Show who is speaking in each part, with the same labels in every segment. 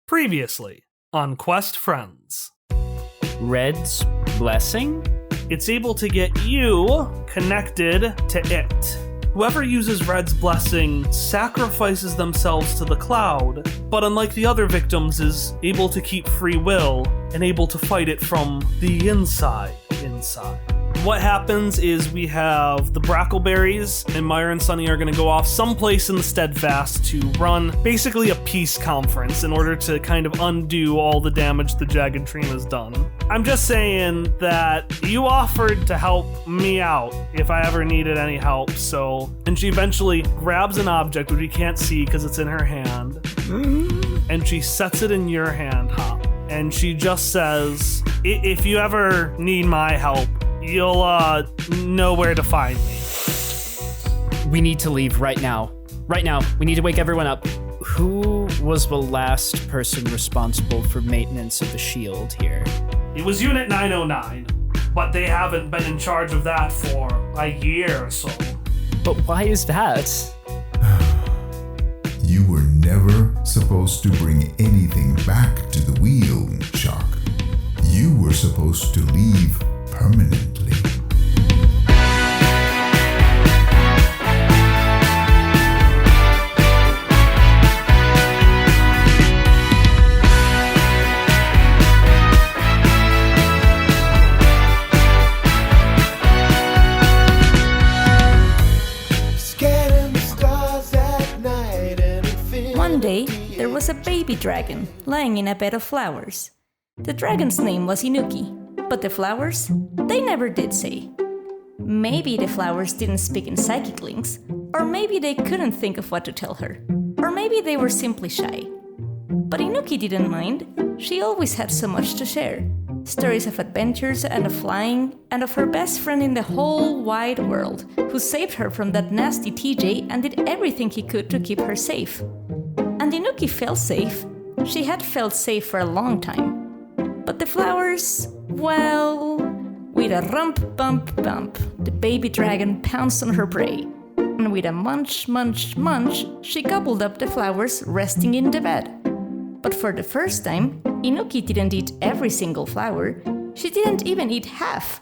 Speaker 1: Previously on Quest Friends.
Speaker 2: Red's blessing?
Speaker 1: It's able to get you connected to it. Whoever uses Red's blessing sacrifices themselves to the cloud, but unlike the other victims is able to keep free will and able to fight it from the inside. What happens is we have the Brackleberries and Myra and Sunny are going to go off someplace in the Steadfast to run basically a peace conference in order to kind of undo all the damage the Jagged Tree has done. I'm just saying that you offered to help me out if I ever needed any help, and she eventually grabs an object which we can't see because it's in her hand, and she sets it in your hand, Hop, and she just says, if you ever need my help, you'll know where to find me.
Speaker 2: We need to leave right now. Right now. We need to wake everyone up. Who was the last person responsible for maintenance of the shield here?
Speaker 1: It was Unit 909, but they haven't been in charge of that for a year or so.
Speaker 2: But why is that?
Speaker 3: You were never supposed to bring anything back to the Weal, Shock. You were supposed to leave permanently.
Speaker 4: One day, there was a baby dragon lying in a bed of flowers. The dragon's name was Inuki, but the flowers, they never did say. Maybe the flowers didn't speak in psychic links, or maybe they couldn't think of what to tell her, or maybe they were simply shy. But Inuki didn't mind. She always had so much to share. Stories of adventures and of flying, and of her best friend in the whole wide world, who saved her from that nasty TJ and did everything he could to keep her safe. And Inuki felt safe. She had felt safe for a long time. But the flowers, well, with a rump, bump, bump, the baby dragon pounced on her prey. And with a munch, munch, munch, she gobbled up the flowers resting in the bed. But for the first time, Inuki didn't eat every single flower. She didn't even eat half.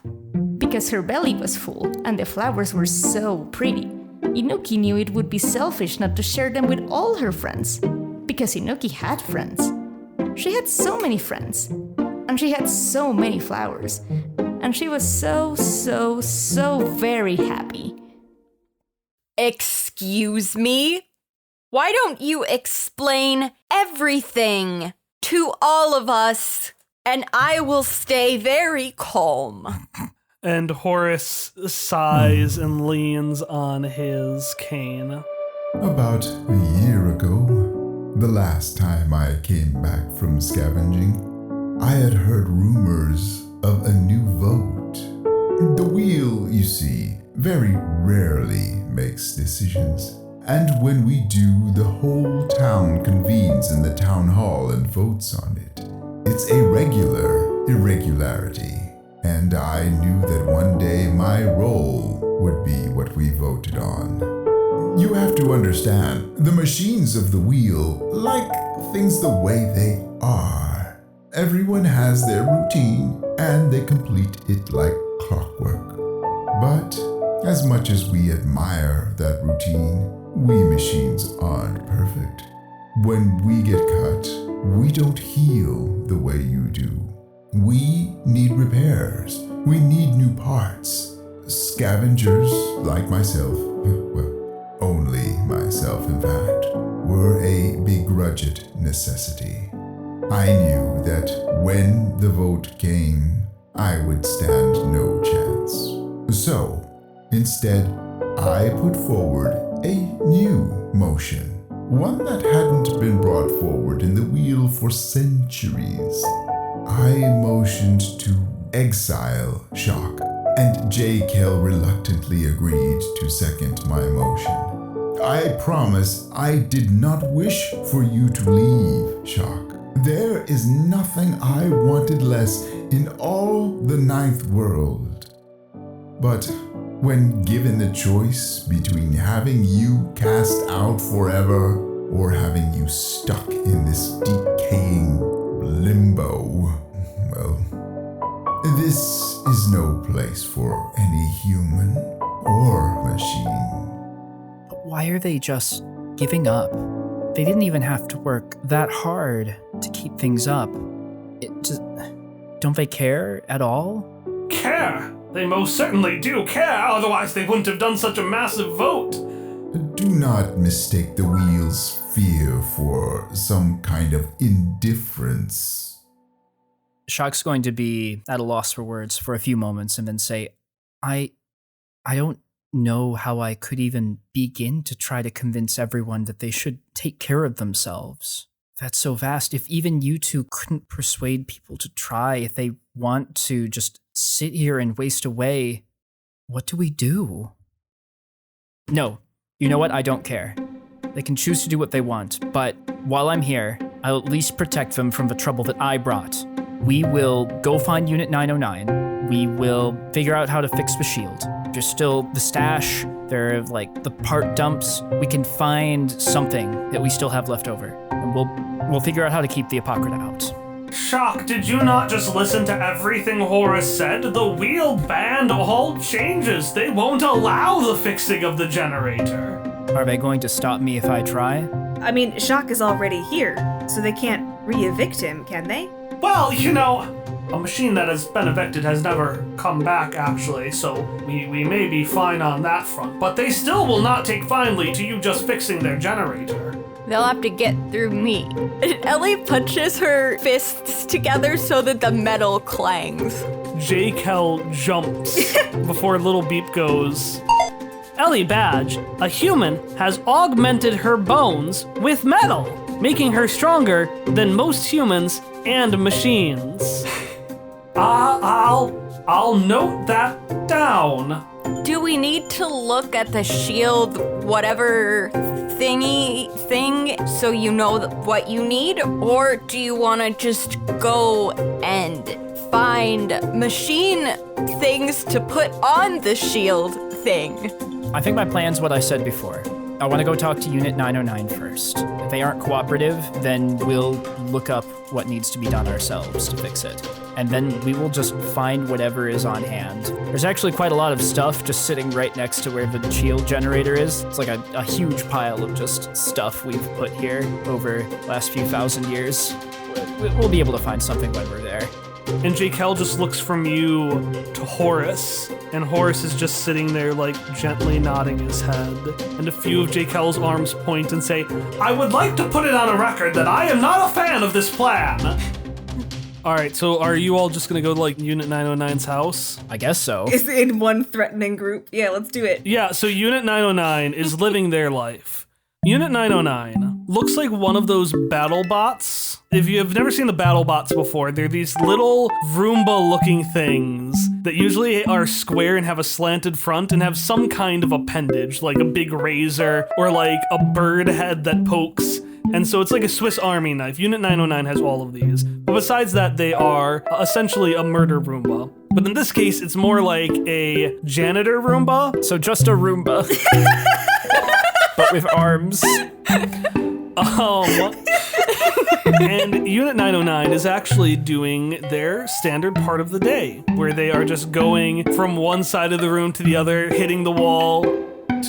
Speaker 4: Because her belly was full and the flowers were so pretty. Inuki knew it would be selfish not to share them with all her friends. Because Inuki had friends. She had so many friends. And she had so many flowers. And she was so very happy.
Speaker 5: Excuse me? Why don't you explain everything to all of us, and I will stay very calm.
Speaker 1: And Horace sighs and leans on his cane.
Speaker 3: About a year ago, the last time I came back from scavenging, I had heard rumors of a new vote. The Weal, you see, very rarely makes decisions. And when we do, the whole town convenes in the town hall and votes on it. It's a regular irregularity. And I knew that one day my role would be what we voted on. You have to understand, the machines of the Weal like things the way they are. Everyone has their routine, and they complete it like clockwork. But as much as we admire that routine, we machines aren't perfect. When we get cut, we don't heal the way you do. We need repairs. We need new parts. Scavengers like myself, well, only myself in fact, were a begrudged necessity. I knew that when the vote came, I would stand no chance. So, instead, I put forward a new motion, one that hadn't been brought forward in the Weal for centuries. I motioned to exile Shock, and J. Kell reluctantly agreed to second my motion. I promise I did not wish for you to leave, Shock. There is nothing I wanted less in all the Ninth World. But when given the choice between having you cast out forever or having you stuck in this decaying limbo. Well, this is no place for any human or machine.
Speaker 2: But why are they just giving up? They didn't even have to work that hard to keep things up. Don't they care at all?
Speaker 1: Care? They most certainly do care, otherwise they wouldn't have done such a massive vote.
Speaker 3: Do not mistake the Weal's fear for some kind of indifference.
Speaker 2: Shock's going to be at a loss for words for a few moments and then say, I don't know how I could even begin to try to convince everyone that they should take care of themselves. That's so vast. If even you two couldn't persuade people to try, if they want to just sit here and waste away, what do we do? No, you know what? I don't care. They can choose to do what they want, but while I'm here, I'll at least protect them from the trouble that I brought. We will go find Unit 909. We will figure out how to fix the shield. There's still the stash. There are like the part dumps. We can find something that we still have left over, and we'll figure out how to keep the Apocrita out.
Speaker 1: Shock, did you not just listen to everything Horus said? The Weal banned all changes. They won't allow the fixing of the generator.
Speaker 2: Are they going to stop me if I try?
Speaker 6: I mean, Shock is already here, so they can't re-evict him, can they?
Speaker 1: Well, you know, a machine that has been evicted has never come back, actually, so we may be fine on that front. But they still will not take kindly to you just fixing their generator.
Speaker 5: They'll have to get through me. Ellie punches her fists together so that the metal clangs.
Speaker 1: J-Kel jumps before Little Beep goes, Ellie Badge, a human, has augmented her bones with metal, making her stronger than most humans and machines. I'll note that down.
Speaker 5: Do we need to look at the shield, whatever thing, so you know what you need? Or do you want to just go and find machine things to put on the shield thing?
Speaker 2: I think my plan's what I said before. I want to go talk to Unit 909 first. If they aren't cooperative, then we'll look up what needs to be done ourselves to fix it. And then we will just find whatever is on hand. There's actually quite a lot of stuff just sitting right next to where the shield generator is. It's like a huge pile of just stuff we've put here over the last few thousand years. We'll be able to find something when we're there.
Speaker 1: And J-Kel just looks from you to Horus, and Horus is just sitting there, like, gently nodding his head. And a few of J-Kel's arms point and say, I would like to put it on a record that I am not a fan of this plan. Alright, so are you all just gonna go to, like, Unit 909's house?
Speaker 2: I guess so.
Speaker 6: Is it in one threatening group? Yeah, let's do it.
Speaker 1: Yeah, so Unit 909 is living their life. Unit 909 looks like one of those battle bots. If you have never seen the battle bots before, they're these little Roomba-looking things that usually are square and have a slanted front and have some kind of appendage, like a big razor or like a bird head that pokes. And so it's like a Swiss Army knife. Unit 909 has all of these. But besides that, they are essentially a murder Roomba. But in this case, it's more like a janitor Roomba.
Speaker 2: So just a Roomba. But with arms.
Speaker 1: And Unit 909 is actually doing their standard part of the day, where they are just going from one side of the room to the other, hitting the wall,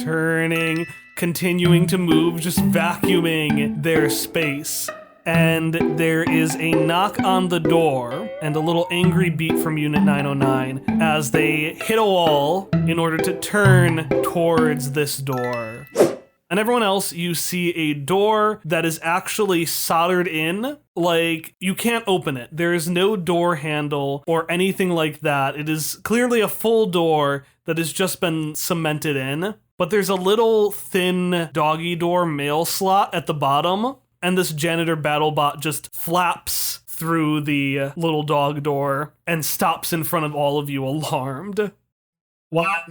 Speaker 1: turning, continuing to move, just vacuuming their space. And there is a knock on the door and a little angry beat from Unit 909 as they hit a wall in order to turn towards this door. And everyone else, you see a door that is actually soldered in. Like, you can't open it. There is no door handle or anything like that. It is clearly a full door that has just been cemented in. But there's a little thin doggy door mail slot at the bottom. And this janitor battlebot just flaps through the little dog door and stops in front of all of you, alarmed. What?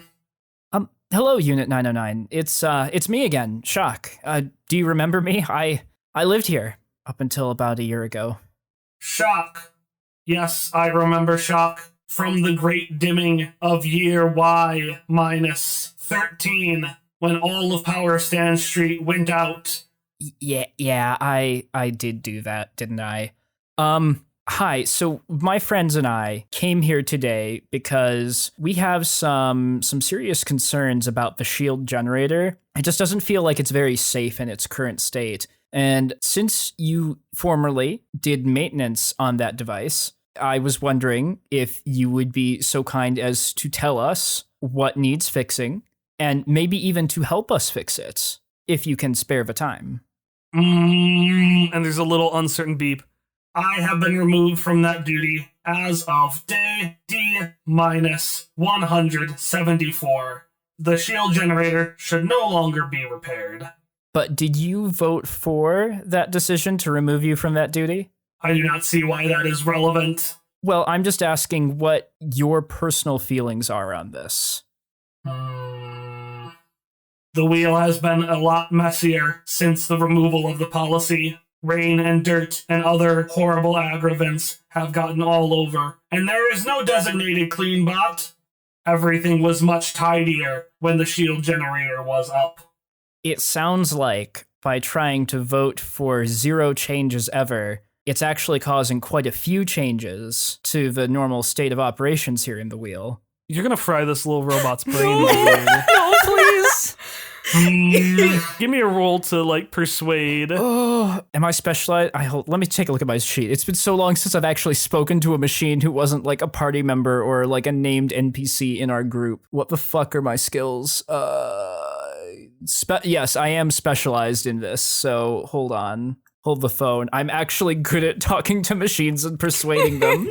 Speaker 2: Hello, Unit 909. It's me again, Shock. Do you remember me? I lived here up until about a year ago.
Speaker 1: Shock. Yes, I remember Shock from the great dimming of year Y-13, when all of Power Stand Street went out
Speaker 2: Yeah, I did do that, didn't I? Hi, so my friends and I came here today because we have some serious concerns about the shield generator. It just doesn't feel like it's very safe in its current state. And since you formerly did maintenance on that device, I was wondering if you would be so kind as to tell us what needs fixing, and maybe even to help us fix it, if you can spare the time.
Speaker 1: And there's a little uncertain beep. I have been removed from that duty as of day D-174. The shield generator should no longer be repaired.
Speaker 2: But did you vote for that decision to remove you from that duty?
Speaker 1: I do not see why that is relevant.
Speaker 2: Well, I'm just asking what your personal feelings are on this.
Speaker 1: The Weal has been a lot messier since the removal of the policy. Rain and dirt and other horrible aggravants have gotten all over, and there is no designated clean bot. Everything was much tidier when the shield generator was up.
Speaker 2: It sounds like by trying to vote for 0 changes ever, it's actually causing quite a few changes to the normal state of operations here in the Weal.
Speaker 1: You're gonna fry this little robot's brain.
Speaker 2: No, please!
Speaker 1: Give me a roll to, persuade.
Speaker 2: Oh, am I specialized? Let me take a look at my sheet. It's been so long since I've actually spoken to a machine who wasn't, a party member or, a named NPC in our group. What the fuck are my skills? Yes, I am specialized in this, so hold on. Hold the phone. I'm actually good at talking to machines and persuading them.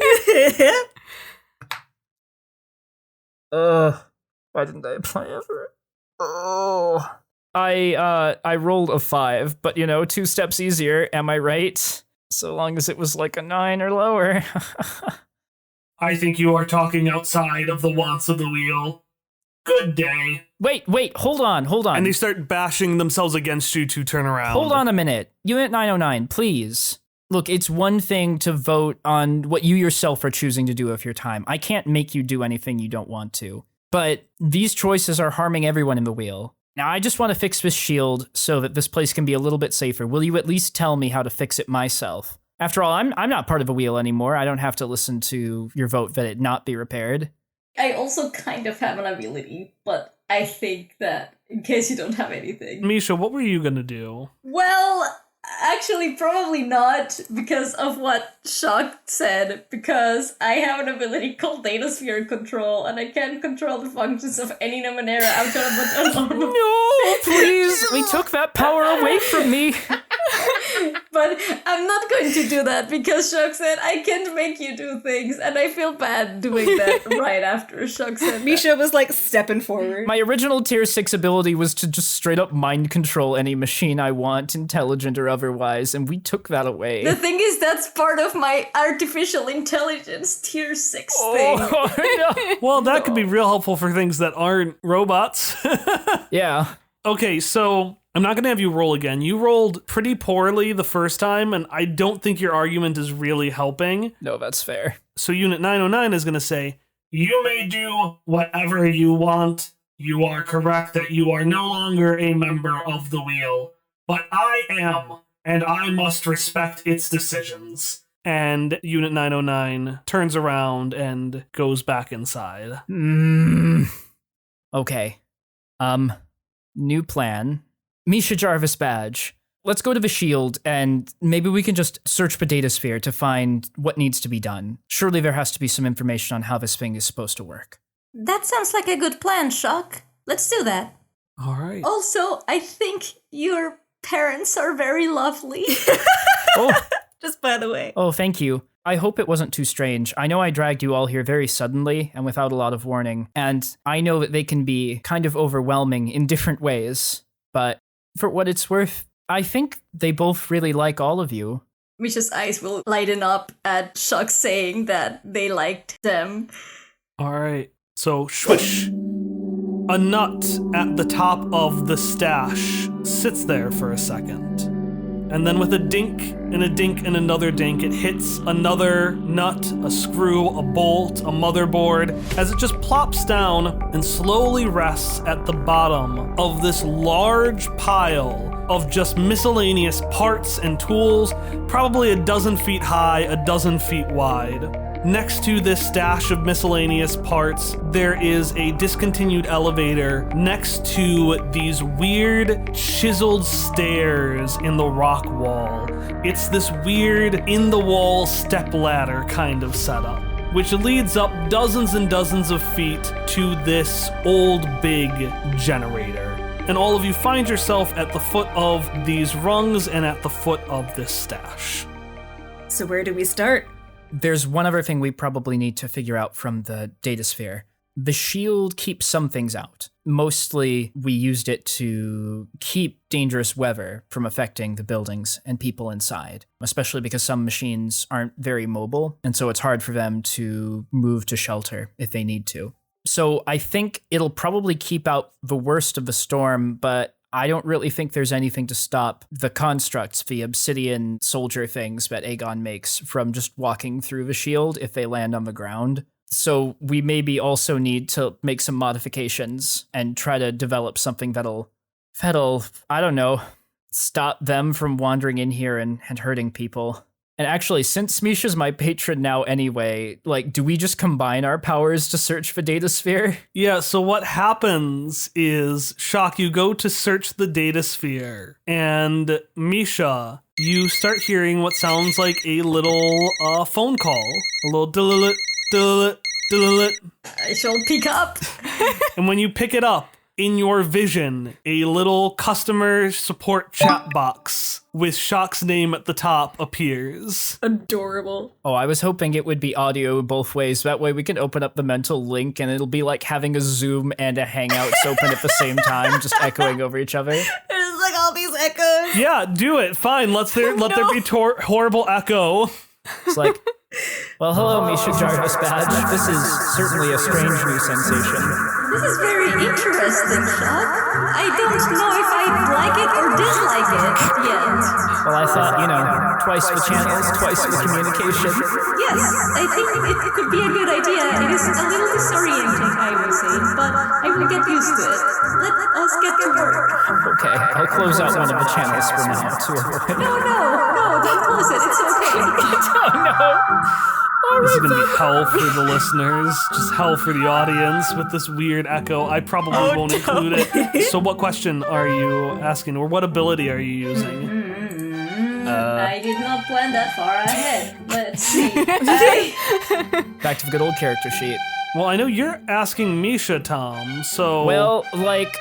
Speaker 2: Why didn't I apply ever? Oh. I rolled a 5, but 2 steps easier, am I right? So long as it was a 9 or lower.
Speaker 1: I think you are talking outside of the wants of the Weal. Good day.
Speaker 2: Wait, hold on.
Speaker 1: And they start bashing themselves against you to turn around.
Speaker 2: Hold on a minute. Unit 909, please. Look, it's one thing to vote on what you yourself are choosing to do with your time. I can't make you do anything you don't want to. But these choices are harming everyone in the Weal. Now, I just want to fix this shield so that this place can be a little bit safer. Will you at least tell me how to fix it myself? After all, I'm not part of the Weal anymore. I don't have to listen to your vote that it not be repaired.
Speaker 4: I also kind of have an ability, but I think that in case you don't have anything.
Speaker 1: Misha, what were you gonna do?
Speaker 4: Well, actually, probably not because of what Shock said, because I have an ability called Data Sphere Control, and I can control the functions of any Numenera outside of the
Speaker 2: No, please! We took that power away from me!
Speaker 4: But I'm not going to do that because Shock said I can't make you do things, and I feel bad doing that right after Shock said that.
Speaker 6: Misha was stepping forward.
Speaker 2: My original tier 6 ability was to just straight up mind control any machine I want, intelligent or otherwise, and we took that away.
Speaker 4: The thing is, that's part of my artificial intelligence tier 6 thing.
Speaker 2: No.
Speaker 1: Well, that could be real helpful for things that aren't robots.
Speaker 2: Yeah.
Speaker 1: Okay, so I'm not going to have you roll again. You rolled pretty poorly the first time, and I don't think your argument is really helping.
Speaker 2: No, that's fair.
Speaker 1: So Unit 909 is going to say, you may do whatever you want. You are correct that you are no longer a member of the Weal, but I am, and I must respect its decisions. And Unit 909 turns around and goes back inside.
Speaker 2: Okay. New plan. Misha Jarvis badge. Let's go to the shield, and maybe we can just search the data sphere to find what needs to be done. Surely there has to be some information on how this thing is supposed to work.
Speaker 4: That sounds like a good plan, Shock. Let's do that.
Speaker 1: All right.
Speaker 4: Also, I think your parents are very lovely.
Speaker 2: Oh.
Speaker 6: Just by the way.
Speaker 2: Oh, thank you. I hope it wasn't too strange. I know I dragged you all here very suddenly and without a lot of warning, and I know that they can be kind of overwhelming in different ways, but for what it's worth, I think they both really like all of you.
Speaker 4: Misha's eyes will lighten up at Shock saying that they liked them.
Speaker 1: All right. So, swish. A nut at the top of the stash sits there for a second. And then with a dink and a dink and another dink, it hits another nut, a screw, a bolt, a motherboard, as it just plops down and slowly rests at the bottom of this large pile of just miscellaneous parts and tools, probably a dozen feet high, a dozen feet wide. Next to this stash of miscellaneous parts, there is a discontinued elevator next to these weird chiseled stairs in the rock wall. It's this weird in-the-wall stepladder kind of setup, which leads up dozens and dozens of feet to this old big generator. And all of you find yourself at the foot of these rungs and at the foot of this stash.
Speaker 6: So where do we start?
Speaker 2: There's one other thing we probably need to figure out from the datasphere. The shield keeps some things out. Mostly, we used it to keep dangerous weather from affecting the buildings and people inside, especially because some machines aren't very mobile, and so it's hard for them to move to shelter if they need to. So I think it'll probably keep out the worst of the storm, but I don't really think there's anything to stop the constructs, the obsidian soldier things that Aegon makes, from just walking through the shield if they land on the ground. So we maybe also need to make some modifications and try to develop something that'll, I don't know, stop them from wandering in here and hurting people. And actually, since Misha's my patron now anyway, do we just combine our powers to search the datasphere?
Speaker 1: Yeah, so what happens is, Shock, you go to search the datasphere, and Misha, you start hearing what sounds like a little phone call. A little diddle-it, diddle-it, diddle-it.
Speaker 4: I shall pick up.
Speaker 1: And when you pick it up, in your vision, a little customer support chat box with Shock's name at the top appears.
Speaker 6: Adorable.
Speaker 2: Oh, I was hoping it would be audio both ways. That way we can open up the mental link and it'll be like having a Zoom and a Hangouts open at the same time, just echoing over each other.
Speaker 6: There's like all these echoes.
Speaker 1: Yeah, do it. Fine. Let there be horrible echo.
Speaker 2: It's like, well, hello, Misha Jarvis Badge. This is certainly a strange new sensation.
Speaker 4: This is very interesting, Shock. I don't know if I like it or dislike it yet.
Speaker 2: Well, I thought, twice the channels, twice the communication.
Speaker 4: Yes, I think it could be a good idea. It is a little disorienting, I would say, but I will get used to it. Let us get to work.
Speaker 2: Okay, I'll close out one of the channels for now.
Speaker 4: No, don't close it. It's okay.
Speaker 2: Oh, no.
Speaker 1: This is going to be hell for the listeners, just hell for the audience with this weird echo. I probably won't include it. So what question are you asking, or what ability are you using?
Speaker 4: I did not plan that far ahead. Let's see.
Speaker 2: Back to the good old character sheet.
Speaker 1: Well, I know you're asking Misha, Tom, so...
Speaker 2: Well,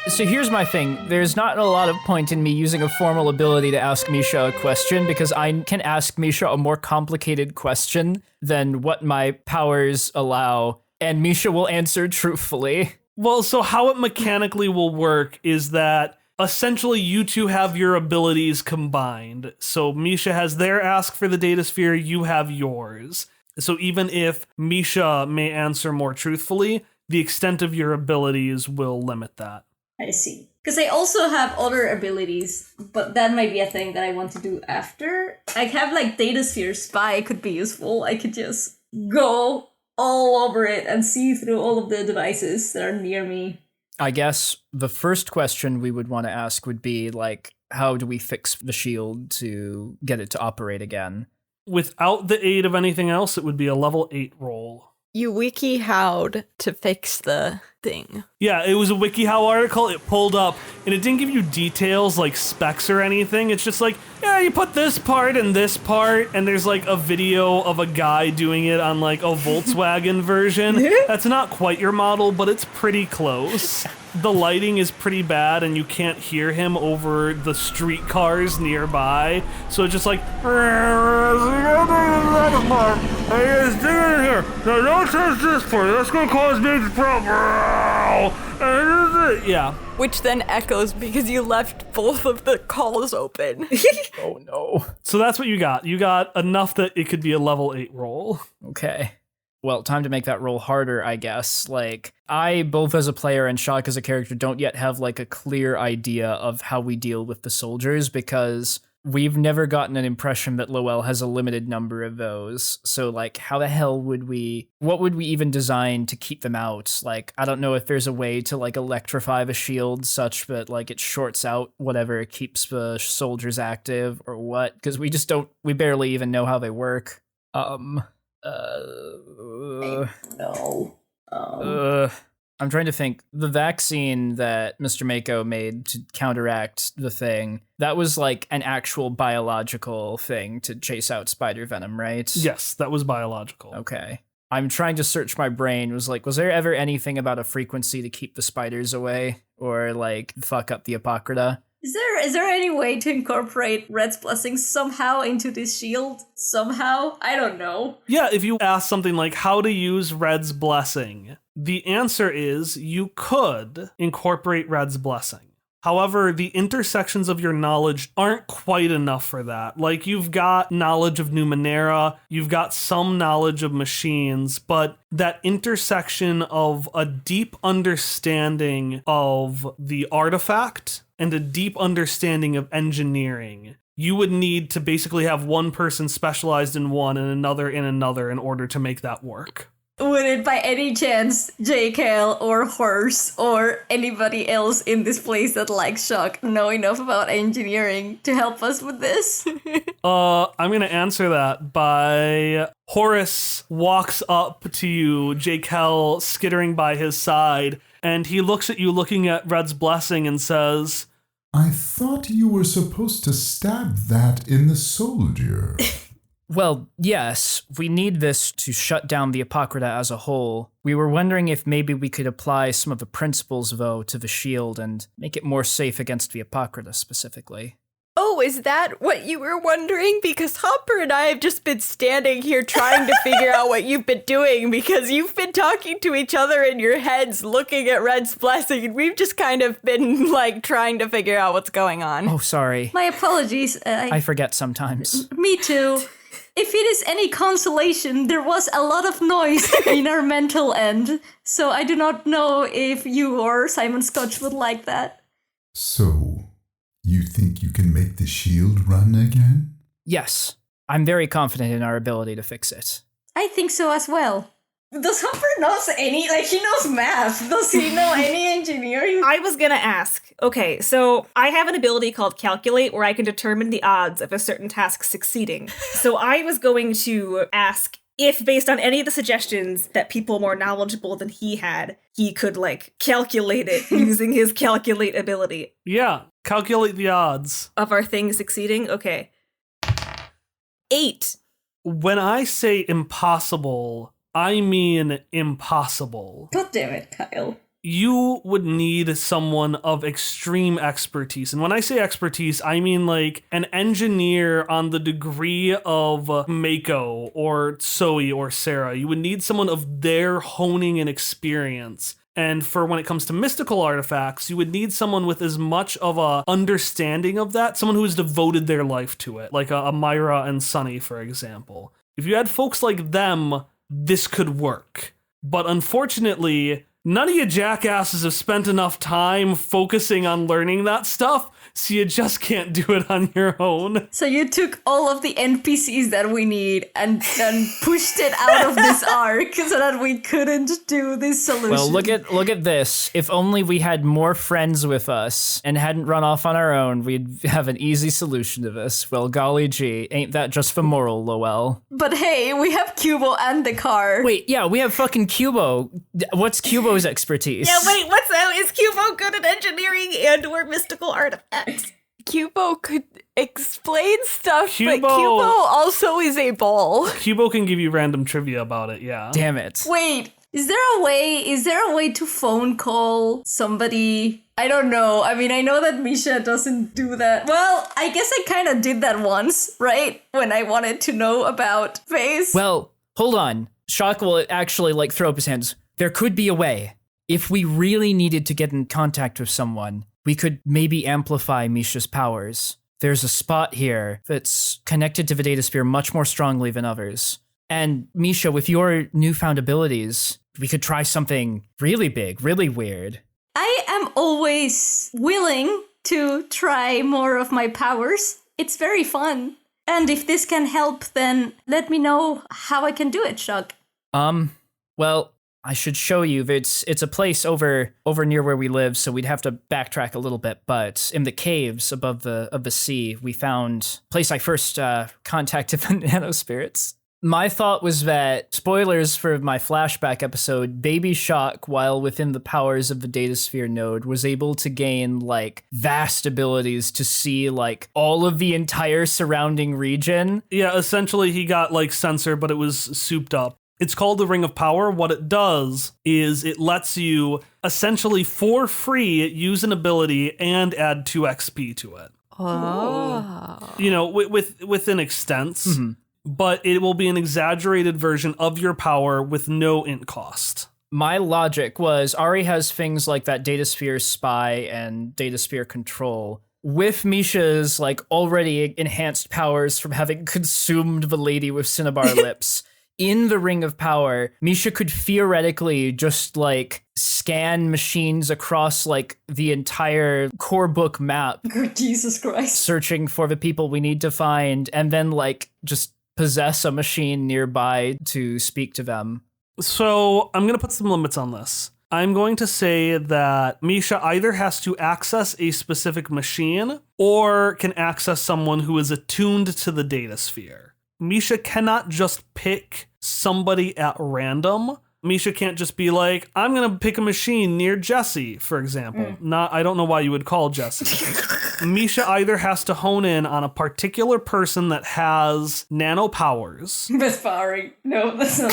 Speaker 2: so here's my thing. There's not a lot of point in me using a formal ability to ask Misha a question, because I can ask Misha a more complicated question than what my powers allow, and Misha will answer truthfully.
Speaker 1: Well, so how it mechanically will work is that essentially you two have your abilities combined. So Misha has their ask for the datasphere, you have yours. So even if Misha may answer more truthfully, the extent of your abilities will limit that.
Speaker 4: I see. Because I also have other abilities, but that might be a thing that I want to do after. I have Datasphere Spy could be useful. I could just go all over it and see through all of the devices that are near me.
Speaker 2: I guess the first question we would want to ask would be, how do we fix the shield to get it to operate again?
Speaker 1: Without the aid of anything else, it would be a level 8 roll.
Speaker 5: You wiki-how'd to fix the thing.
Speaker 1: Yeah, it was a WikiHow article. It pulled up, and it didn't give you details like specs or anything. It's just you put this part and this part, and there's a video of a guy doing it on a Volkswagen version. That's not quite your model, but it's pretty close. The lighting is pretty bad, and you can't hear him over the street cars nearby. So it's just don't touch this part. That's gonna cause major problems. Yeah.
Speaker 5: Which then echoes because you left both of the calls open.
Speaker 2: Oh no.
Speaker 1: So that's what you got. You got enough that it could be a level 8 roll.
Speaker 2: Okay. Well, time to make that roll harder, I guess. I, both as a player and Shock as a character, don't yet have a clear idea of how we deal with the soldiers, because we've never gotten an impression that Lowell has a limited number of those. So, like, how the hell what would we even design to keep them out? Like, I don't know if there's a way to, like, electrify the shield such that, like, it shorts out whatever keeps the soldiers active or what, because we barely even know how they work. I'm trying to think. The vaccine that Mr. Mako made to counteract the thing, that was like an actual biological thing to chase out spider venom, right?
Speaker 1: Yes, that was biological.
Speaker 2: Okay. I'm trying to search my brain. Was there ever anything about a frequency to keep the spiders away or like fuck up the Apocrita?
Speaker 4: Is there any way to incorporate Red's blessing somehow into this shield? Somehow? I don't know.
Speaker 1: Yeah, if you ask something like how to use Red's blessing, the answer is you could incorporate Red's blessing. However, the intersections of your knowledge aren't quite enough for that. Like, you've got knowledge of Numenera, you've got some knowledge of machines, but that intersection of a deep understanding of the artifact and a deep understanding of engineering, you would need to basically have one person specialized in one and another in order to make that work.
Speaker 4: Would it by any chance JKL or Horse or anybody else in this place that likes Shock know enough about engineering to help us with this?
Speaker 1: I'm gonna answer that by Horace walks up to you, JKL skittering by his side, and he looks at you looking at Red's blessing and says,
Speaker 3: I thought you were supposed to stab that in the soldier.
Speaker 2: Well, yes, we need this to shut down the Apocrita as a whole. We were wondering if maybe we could apply some of the principles, though, to the shield and make it more safe against the Apocrita specifically.
Speaker 5: Oh, is that what you were wondering? Because Hopper and I have just been standing here trying to figure out what you've been doing because you've been talking to each other in your heads looking at Red's blessing, and we've just kind of been, like, trying to figure out what's going on.
Speaker 2: Oh, sorry.
Speaker 4: My apologies.
Speaker 2: I forget sometimes.
Speaker 4: Me too. If it is any consolation, there was a lot of noise in our mental end, so I do not know if you or Simon Scotch would like that.
Speaker 3: So, you think you can make the shield run again?
Speaker 2: Yes, I'm very confident in our ability to fix it.
Speaker 4: I think so as well. Does Hopper knows any, like, he knows math. Does he know any engineering?
Speaker 6: I was gonna ask. Okay, so I have an ability called Calculate where I can determine the odds of a certain task succeeding. So I was going to ask if, based on any of the suggestions that people more knowledgeable than he had, he could, like, calculate it using his Calculate ability.
Speaker 1: yeah, calculate the odds.
Speaker 6: Of our thing succeeding? Okay. 8.
Speaker 1: When I say impossible, I mean impossible.
Speaker 4: God damn it, Kyle.
Speaker 1: You would need someone of extreme expertise. And when I say expertise, I mean like an engineer on the degree of Mako or Zoe or Sarah. You would need someone of their honing and experience. And for when it comes to mystical artifacts, you would need someone with as much of a understanding of that, someone who has devoted their life to it, like a Myra and Sunny, for example. If you had folks like them, this could work. But unfortunately, none of you jackasses have spent enough time focusing on learning that stuff, so you just can't do it on your own.
Speaker 4: So you took all of the NPCs that we need and then pushed it out of this arc so that we couldn't do this solution.
Speaker 2: Well, look at this. If only we had more friends with us and hadn't run off on our own, we'd have an easy solution to this. Well, golly gee, ain't that just femoral, Lowell?
Speaker 4: But hey, we have Cubo and the car.
Speaker 2: Wait, yeah, we have fucking Cubo. What's Cubo's expertise?
Speaker 6: Yeah, wait, what's that? Is Cubo good at engineering and or mystical artifacts?
Speaker 5: Cubo could explain stuff, but
Speaker 1: Cubo-
Speaker 5: Cubo also is a ball.
Speaker 1: Cubo can give you random trivia about it, yeah.
Speaker 2: Damn it.
Speaker 4: Wait, is there a way to phone call somebody? I don't know. I mean, I know that Misha doesn't do that. Well, I guess I kind of did that once, right? When I wanted to know about Face.
Speaker 2: Well, hold on. Shock will actually like throw up his hands. There could be a way. If we really needed to get in contact with someone, we could maybe amplify Misha's powers. There's a spot here that's connected to the data sphere much more strongly than others. And Misha, with your newfound abilities, we could try something really big, really weird.
Speaker 4: I am always willing to try more of my powers. It's very fun. And if this can help, then let me know how I can do it, Shock.
Speaker 2: Well, I should show you. It's a place over near where we live, so we'd have to backtrack a little bit. But in the caves above the sea, we found a place I first contacted the nanospirits. My thought was that, spoilers for my flashback episode, Baby Shock, while within the powers of the datasphere node, was able to gain, like, vast abilities to see, like, all of the entire surrounding region.
Speaker 1: Yeah, essentially he got, like, sensor, but it was souped up. It's called the Ring of Power. What it does is it lets you, essentially for free, use an ability and add 2 XP to it.
Speaker 5: Oh.
Speaker 1: You know, with an extents. But it will be an exaggerated version of your power with no int cost.
Speaker 2: My logic was Ari has things like that Datasphere Spy and Datasphere Control. With Misha's like already enhanced powers from having consumed the lady with cinnabar lips, in the Ring of Power, Misha could theoretically just like scan machines across like the entire core book map.
Speaker 4: Good Jesus Christ.
Speaker 2: Searching for the people we need to find, and then like just possess a machine nearby to speak to them.
Speaker 1: So I'm going to put some limits on this. I'm going to say that Misha either has to access a specific machine or can access someone who is attuned to the data sphere. Misha cannot just pick somebody at random. Misha can't just be like, I'm going to pick a machine near Jesse, for example. I don't know why you would call Jesse. Misha either has to hone in on a particular person that has nano powers.
Speaker 4: That's Barry. No, that's not.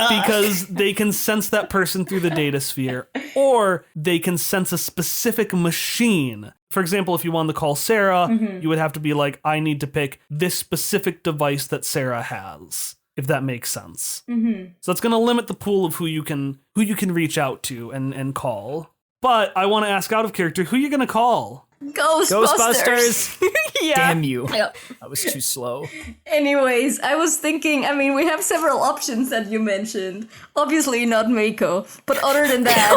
Speaker 1: Because they can sense that person through the data sphere, or they can sense a specific machine. For example, if you wanted to call Sarah, you would have to be like, I need to pick this specific device that Sarah has, if that makes sense. So it's going to limit the pool of who you can reach out to and call. But I want to ask out of character, who are you going to call?
Speaker 4: Ghostbusters.
Speaker 2: Yeah. Damn you. That was too slow.
Speaker 4: Anyways, I was thinking, I mean, we have several options that you mentioned. Obviously not Mako, but other than that...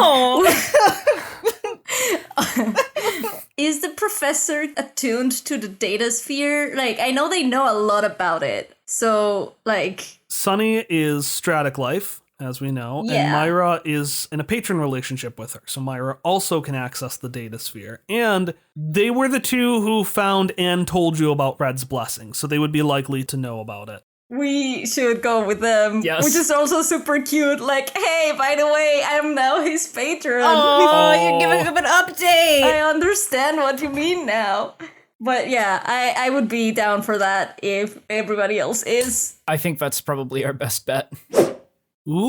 Speaker 4: Is the professor attuned to the data sphere? Like, I know they know a lot about it. So, like...
Speaker 1: Sunny is Stratic Life, as we know, and Myra is in a patron relationship with her. So Myra also can access the data sphere. And they were the two who found and told you about Red's blessing, so they would be likely to know about it.
Speaker 4: We should go with them, which is also super cute. Like, hey, by the way, I'm now his patron.
Speaker 5: Oh, you're giving him an update.
Speaker 4: I understand what you mean now. But yeah, I would be down for that if everybody else is.
Speaker 2: I think that's probably our best bet.
Speaker 1: Ooh,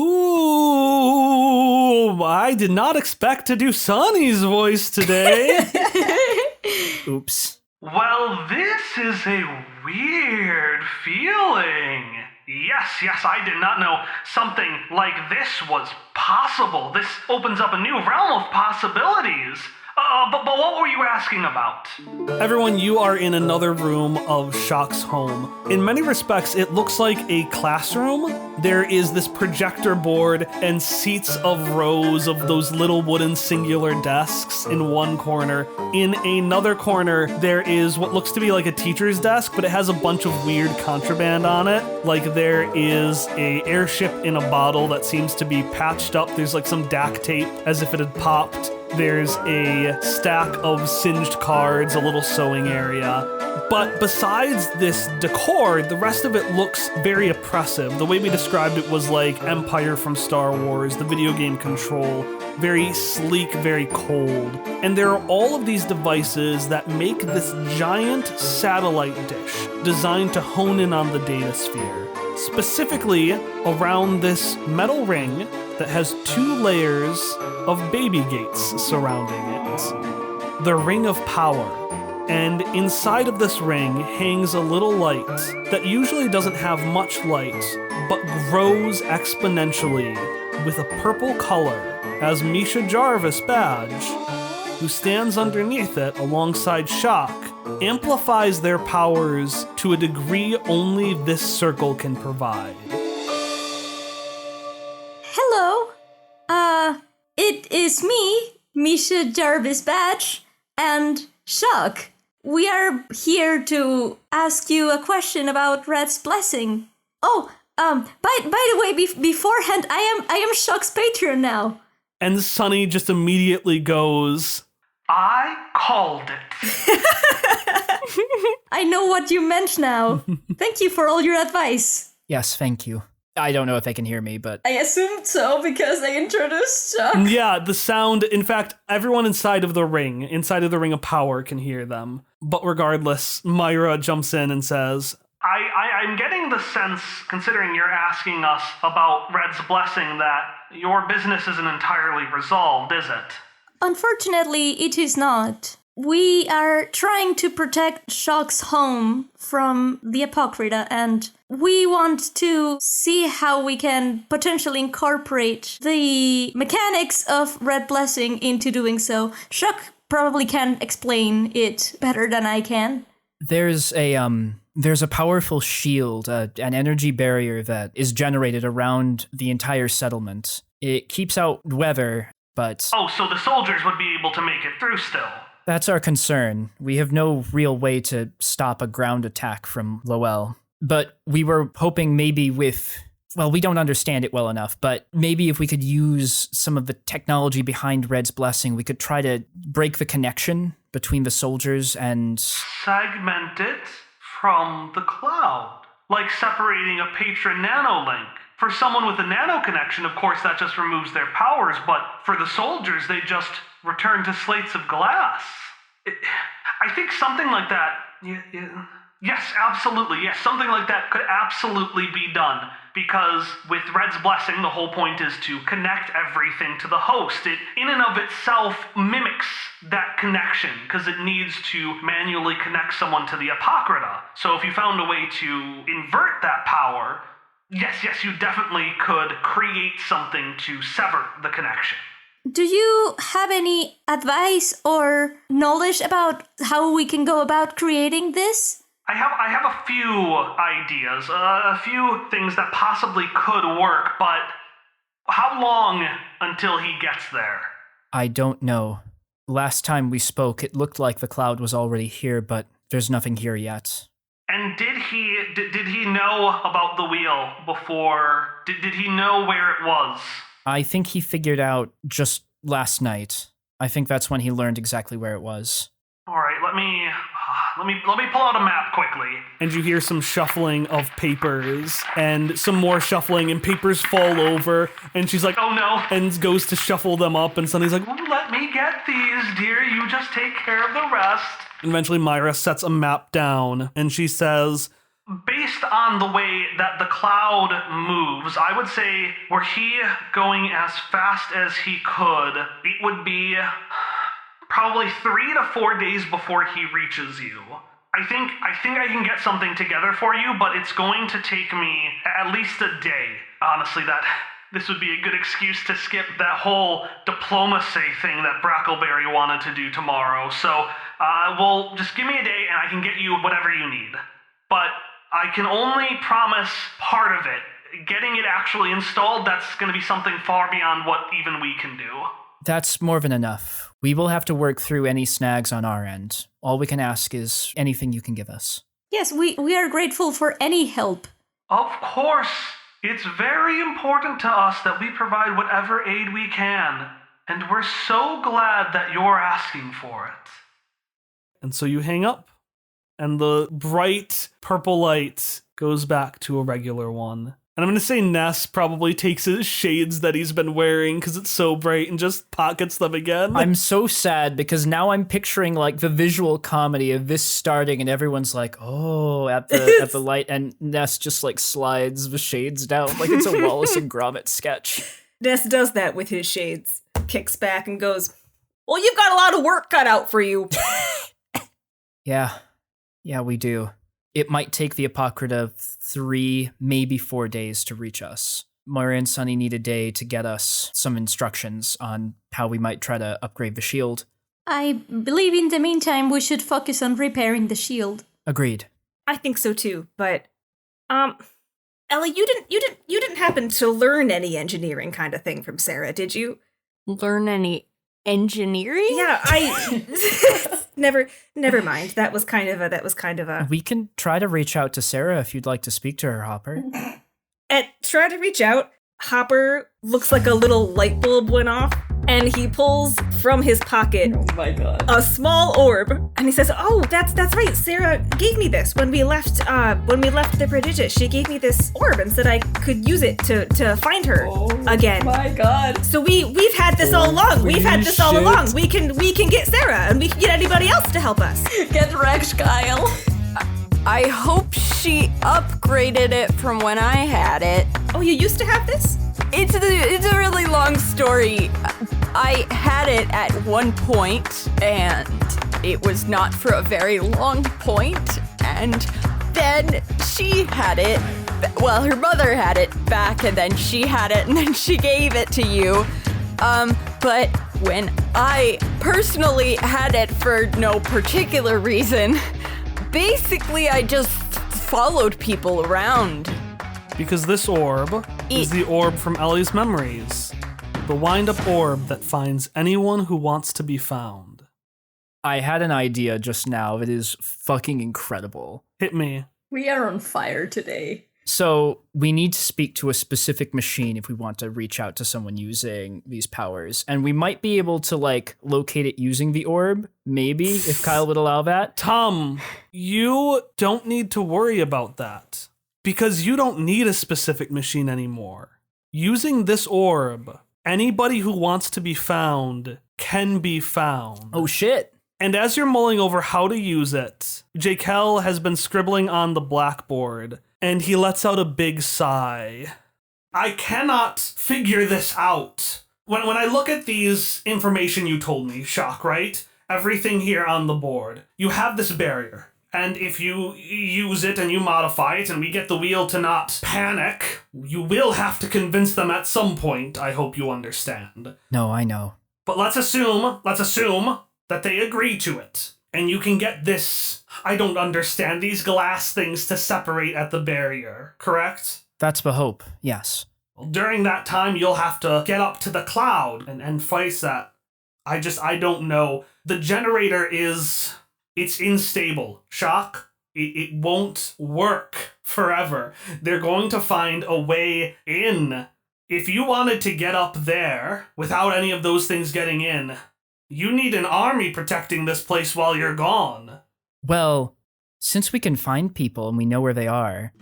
Speaker 1: I did not expect to do Sunny's voice today.
Speaker 2: Oops.
Speaker 1: Well, this is a weird feeling. Yes, I did not know something like this was possible. This opens up a new realm of possibilities. But what were you asking about? Everyone, you are in another room of Shock's home. In many respects, it looks like a classroom. There is this projector board and seats of rows of those little wooden singular desks in one corner. In another corner, there is what looks to be like a teacher's desk, but it has a bunch of weird contraband on it. Like there is a airship in a bottle that seems to be patched up. There's like some DAC tape as if it had popped. There's a stack of singed cards, a little sewing area. But besides this decor, the rest of it looks very oppressive. The way we described it was like Empire from Star Wars, the video game Control. Very sleek, very cold. And there are all of these devices that make this giant satellite dish designed to hone in on the data sphere. Specifically around this metal ring that has 2 layers of baby gates surrounding it. The Ring of Power. And inside of this ring hangs a little light that usually doesn't have much light, but grows exponentially with a purple color as Misha Jarvis badge, who stands underneath it alongside Shock, amplifies their powers to a degree only this circle can provide.
Speaker 4: Hello. It is me, Misha Jarvis Badge, and Shock. We are here to ask you a question about Red's blessing. Oh, by the way, beforehand, I am Shock's patron now.
Speaker 1: And Sunny just immediately goes, I called it.
Speaker 4: I know what you meant now. Thank you for all your advice.
Speaker 2: Yes, thank you. I don't know if they can hear me, but...
Speaker 4: I assumed so because I introduced Shock.
Speaker 1: Yeah, the sound, in fact, everyone inside of the ring of power can hear them. But regardless, Myra jumps in and says, I'm getting the sense, considering you're asking us about Red's blessing, that your business isn't entirely resolved, is it?
Speaker 4: Unfortunately, it is not. We are trying to protect Shock's home from the Apocrita, and we want to see how we can potentially incorporate the mechanics of Red Blessing into doing so. Shock probably can explain it better than I can.
Speaker 2: There's a powerful shield, an energy barrier that is generated around the entire settlement. It keeps out weather, but...
Speaker 1: Oh, so the soldiers would be able to make it through still.
Speaker 2: That's our concern. We have no real way to stop a ground attack from Weal. But we were hoping maybe with... Well, we don't understand it well enough, but maybe if we could use some of the technology behind Red's blessing, we could try to break the connection between the soldiers and...
Speaker 1: Segment it from the cloud. Like separating a patron nanolink. For someone with a nano connection, of course, that just removes their powers, but for the soldiers, they just return to slates of glass. I think something like that... Yes, absolutely. Yes, something like that could absolutely be done. Because with Red's blessing, the whole point is to connect everything to the host. It, in and of itself, mimics that connection, because it needs to manually connect someone to the Apocrita. So if you found a way to invert that power, yes, you definitely could create something to sever the connection.
Speaker 4: Do you have any advice or knowledge about how we can go about creating this?
Speaker 1: I have a few ideas, a few things that possibly could work, but how long until he gets there?
Speaker 2: I don't know. Last time we spoke, it looked like the cloud was already here, but there's nothing here yet.
Speaker 1: And did he know about the wheel before? Did he know where it was?
Speaker 2: I think he figured out just last night. I think that's when he learned exactly where it was.
Speaker 1: All right, let me pull out a map quickly. And you hear some shuffling of papers and some more shuffling, and papers fall over, and she's like, oh no, and goes to shuffle them up, and Sunny's like, let me get these, dear, you just take care of the rest. And eventually Myra sets a map down, and she says, based on the way that the cloud moves, I would say were he going as fast as he could, it would be probably 3 to 4 days before he reaches you. I think I can get something together for you, but it's going to take me at least a day. Honestly, this would be a good excuse to skip that whole diplomacy thing that Brackleberry wanted to do tomorrow. So, well, just give me a day and I can get you whatever you need. But I can only promise part of it. Getting it actually installed, that's going to be something far beyond what even we can do.
Speaker 2: That's more than enough. We will have to work through any snags on our end. All we can ask is anything you can give us.
Speaker 4: Yes, we are grateful for any help.
Speaker 1: Of course. It's very important to us that we provide whatever aid we can. And we're so glad that you're asking for it. And so you hang up, and the bright purple light goes back to a regular one. And I'm going to say Ness probably takes his shades that he's been wearing because it's so bright and just pockets them again.
Speaker 2: I'm so sad because now I'm picturing like the visual comedy of this starting and everyone's like, oh, at the light, and Ness just like slides the shades down like it's a Wallace and Gromit sketch.
Speaker 6: Ness does that with his shades, kicks back and goes, well, you've got a lot of work cut out for you.
Speaker 2: Yeah, we do. It might take the Apocrita 3, maybe 4 days to reach us. Moira and Sunny need a day to get us some instructions on how we might try to upgrade the shield.
Speaker 4: I believe in the meantime we should focus on repairing the shield.
Speaker 2: Agreed.
Speaker 6: I think so too, but Ellie, you didn't happen to learn any engineering kind of thing from Sarah, did you?
Speaker 5: Learn any engineering?
Speaker 6: Yeah, never mind. That was kind of a.
Speaker 2: We can try to reach out to Sarah if you'd like to speak to her, Hopper.
Speaker 6: Try to reach out. Hopper looks like a little light bulb went off, and he pulls from his pocket a small orb, and he says, "Oh, that's right. Sarah gave me this when we left the Prodigious. She gave me this orb and said I could use it to find her again."
Speaker 7: My God!
Speaker 6: So we've had this all along. We've had this all along. We can get Sarah, and we can get anybody else to help us.
Speaker 7: Get wrecked, Kyle.
Speaker 5: I hope she upgraded it from when I had it.
Speaker 6: Oh, you used to have this?
Speaker 5: It's a really long story. I had it at one point, and it was not for a very long point, and then she had it. Well, her mother had it back, and then she had it, and then she gave it to you. But when I personally had it for no particular reason, basically I just followed people around.
Speaker 1: Because this orb is the orb from Ellie's memories. The wind-up orb that finds anyone who wants to be found.
Speaker 2: I had an idea just now. It is fucking incredible.
Speaker 1: Hit me.
Speaker 7: We are on fire today.
Speaker 2: So we need to speak to a specific machine if we want to reach out to someone using these powers. And we might be able to, locate it using the orb, maybe, if Kyle would allow that.
Speaker 1: Tom, you don't need to worry about that. Because you don't need a specific machine anymore. Using this orb, anybody who wants to be found can be found.
Speaker 2: Oh shit.
Speaker 1: And as you're mulling over how to use it, Jakel has been scribbling on the blackboard, and he lets out a big sigh. I cannot figure this out. When I look at these information you told me, Shock, right? Everything here on the board. You have this barrier. And if you use it and you modify it and we get the Weal to not panic, you will have to convince them at some point, I hope you understand.
Speaker 2: No, I know.
Speaker 1: But let's assume that they agree to it. And you can get this, I don't understand, these glass things to separate at the barrier, correct?
Speaker 2: That's the hope, yes.
Speaker 1: Well, during that time, you'll have to get up to the cloud and fight that. I don't know. The generator it's unstable. Shock, it won't work forever. They're going to find a way in. If you wanted to get up there without any of those things getting in, you need an army protecting this place while you're gone.
Speaker 2: Well, since we can find people and we know where they are,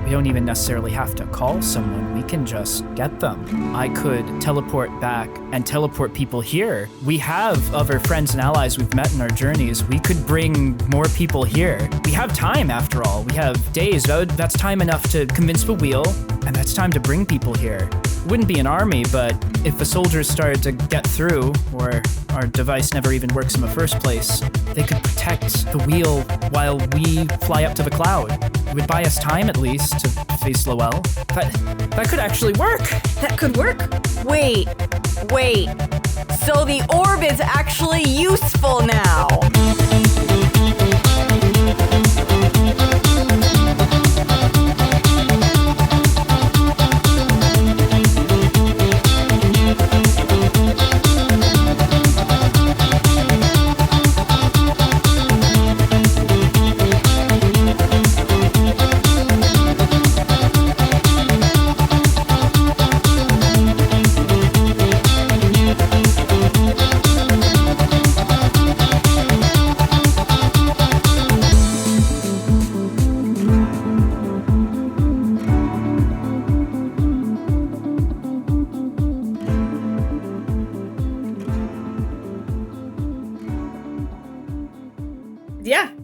Speaker 2: we don't even necessarily have to call someone. We can just get them. I could teleport back and teleport people here. We have other friends and allies we've met in our journeys. We could bring more people here. We have time, after all. We have days. That's time enough to convince the Weal, and that's time to bring people here. It wouldn't be an army, but if the soldiers started to get through, or our device never even works in the first place, they could protect the Weal while we fly up to the cloud. It would buy us time, at least, to face Lowell. That could actually work.
Speaker 6: That could work.
Speaker 5: Wait. So the orb is actually useful now.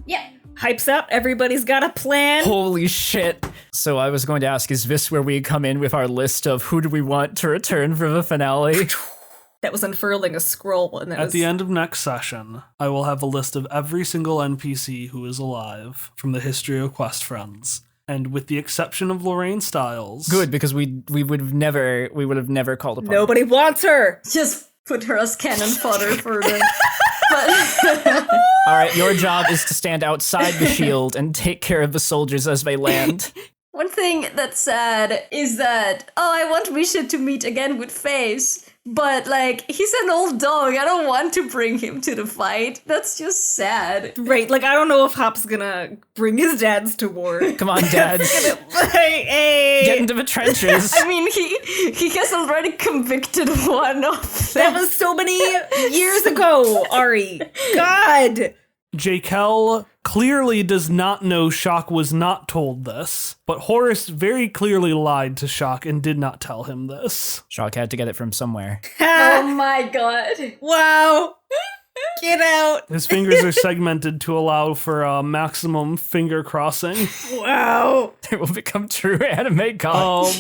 Speaker 6: Yeah. Hypes up. Everybody's got a plan.
Speaker 2: Holy shit. So I was going to ask, is this where we come in with our list of who do we want to return for the finale?
Speaker 6: That was unfurling a scroll. And
Speaker 1: At the end of next session, I will have a list of every single NPC who is alive from the history of Quest Friends. And with the exception of Lorraine Stiles.
Speaker 2: Good, because we would have never called upon
Speaker 6: Nobody wants her.
Speaker 7: Just put her as cannon fodder for the...
Speaker 2: All right, your job is to stand outside the shield and take care of the soldiers as they land.
Speaker 7: One thing that's sad is that, I want Misha to meet again with Faze, But, like, he's an old dog. I don't want to bring him to the fight. That's just sad.
Speaker 6: Right, like, I don't know if Hop's gonna bring his dads to war.
Speaker 2: Come on, dads.
Speaker 6: Hey.
Speaker 2: Get into the trenches.
Speaker 7: I mean, he has already convicted one of
Speaker 6: That
Speaker 7: them.
Speaker 6: was so many years ago, Ari. God.
Speaker 1: Jakel clearly does not know Shock was not told this, but Horace very clearly lied to Shock and did not tell him this.
Speaker 2: Shock had to get it from somewhere.
Speaker 7: Oh my god.
Speaker 6: Wow. Get out.
Speaker 1: His fingers are segmented to allow for maximum finger crossing.
Speaker 6: Wow.
Speaker 2: It will become true anime god.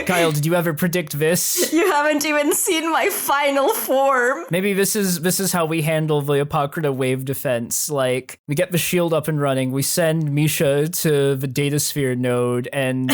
Speaker 2: Kyle, did you ever predict this?
Speaker 7: You haven't even seen my final form.
Speaker 2: Maybe this is how we handle the Apocrita wave defense. Like, we get the shield up and running, we send Misha to the data sphere node, and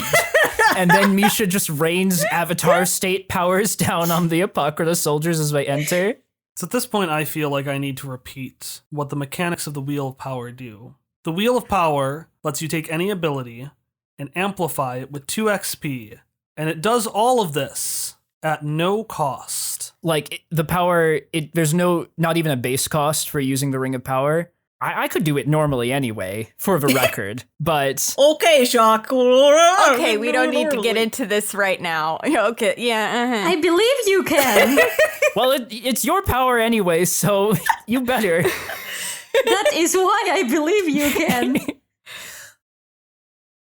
Speaker 2: then Misha just rains avatar state powers down on the Apocrita soldiers as they enter.
Speaker 1: So at this point, I feel like I need to repeat what the mechanics of the Wheel of Power do. The Wheel of Power lets you take any ability and amplify it with 2 XP, and it does all of this at no cost.
Speaker 2: Like, the power, there's not even a base cost for using the Ring of Power. I could do it normally anyway, for the record, but...
Speaker 6: Okay, Shock.
Speaker 5: Okay, we don't need to get into this right now. Okay, yeah,
Speaker 7: I believe you can.
Speaker 2: Well, it's your power anyway, so you better.
Speaker 7: That is why I believe you can.